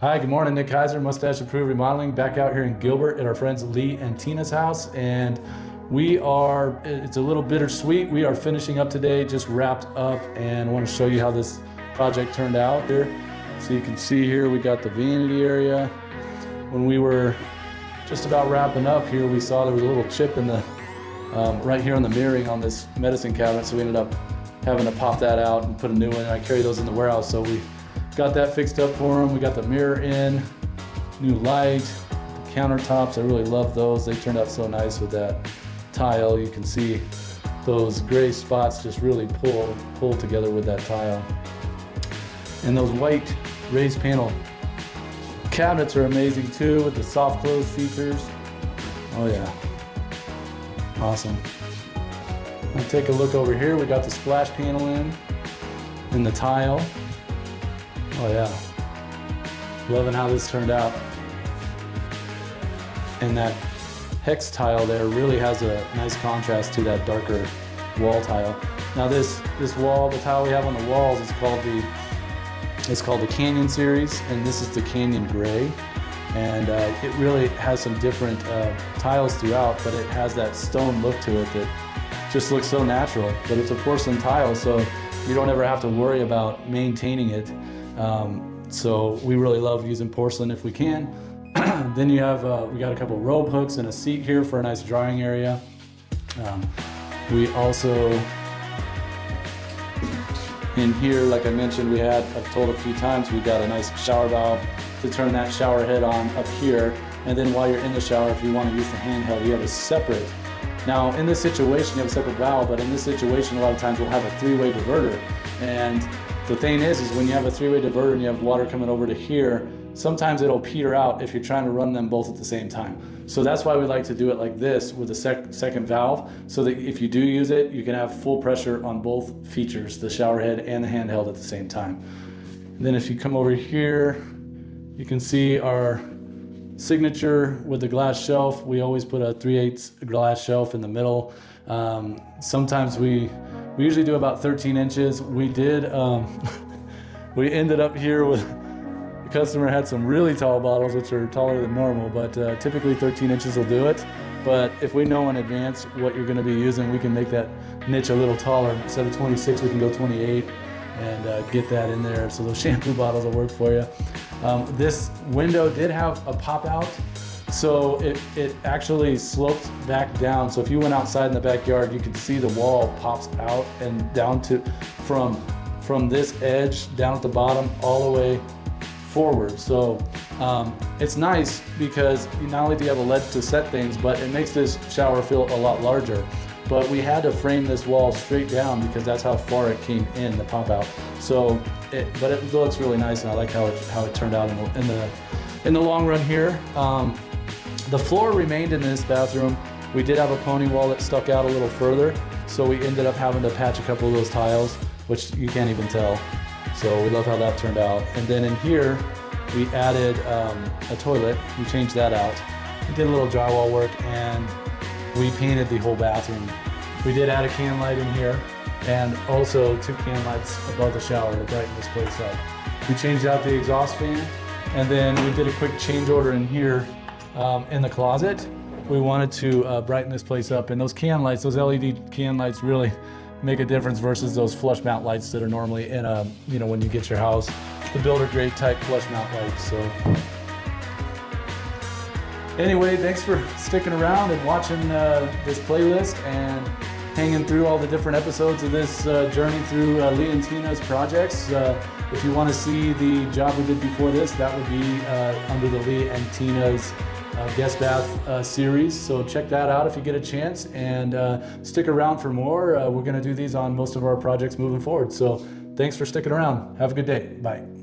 Hi, good morning. Nick Kaiser, Mustache Approved Remodeling, back out here in Gilbert at our friends Lee and Tina's house. And it's a little bittersweet. We are finishing up today, just wrapped up, and I want to show you how this project turned out here. So you can see here, we got the vanity area. When we were just about wrapping up here, we saw there was a little chip in the, right here on the mirroring on this medicine cabinet. So we ended up having to pop that out and put a new one. I carry those in the warehouse. So we got that fixed up for them. We got the mirror in, new light, the countertops. I really love those. They turned out so nice with that tile. You can see those gray spots just really pull together with that tile. And those white raised panel cabinets are amazing too, with the soft close features. Oh yeah, awesome. I'll take a look over here. We got the splash panel in and the tile. Oh yeah, loving how this turned out. And that hex tile there really has a nice contrast to that darker wall tile. Now this wall, the tile we have on the walls is called the Canyon series, and this is the Canyon Gray. And it really has some different tiles throughout, but it has that stone look to it that just looks so natural. But it's a porcelain tile, so you don't ever have to worry about maintaining it. So we really love using porcelain if we can. Then you have, we got a couple robe hooks and a seat here for a nice drying area. We also, in here, like I mentioned, I've told a few times, we got a nice shower valve to turn that shower head on up here. And then while you're in the shower, if you want to use the handheld, you have a separate. Now in this situation, you have a separate valve, but in this situation, a lot of times we'll have a three-way diverter. And the thing is when you have a three-way diverter and you have water coming over to here, sometimes it'll peter out if you're trying to run them both at the same time. So that's why we like to do it like this with a second valve, so that if you do use it, you can have full pressure on both features, the shower head and the handheld at the same time. And then if you come over here, you can see our signature with the glass shelf. We always put a 3/8 glass shelf in the middle. Sometimes we usually do about 13 inches. We ended up here with, the customer had some really tall bottles, which are taller than normal, but typically 13 inches will do it. But if we know in advance what you're gonna be using, we can make that niche a little taller. Instead of 26, we can go 28 and get that in there. So those shampoo bottles will work for you. This window did have a pop out, so it actually sloped back down. So if you went outside in the backyard, you could see the wall pops out and down to, from this edge down at the bottom all the way forward. So it's nice because not only do you have a ledge to set things, but it makes this shower feel a lot larger. But we had to frame this wall straight down because that's how far it came in, the pop out. So, but it looks really nice, and I like how it turned out in the long run here. The floor remained in this bathroom. We did have a pony wall that stuck out a little further, so we ended up having to patch a couple of those tiles, which you can't even tell. So we love how that turned out. And then in here, we added a toilet. We changed that out. We did a little drywall work, and we painted the whole bathroom. We did add a can light in here, and also 2 can lights above the shower to brighten this place up. We changed out the exhaust fan, and then we did a quick change order in here in the closet. We wanted to brighten this place up, and those can lights, those LED can lights, really make a difference versus those flush mount lights that are normally in a, when you get your house, the builder grade type flush mount lights. So anyway, thanks for sticking around and watching this playlist and hanging through all the different episodes of this journey through Lee and Tina's projects. If you want to see the job we did before this, that would be under the Lee and Tina's guest bath series. So check that out if you get a chance, and stick around for more. We're going to do these on most of our projects moving forward. So thanks for sticking around. Have a good day. Bye.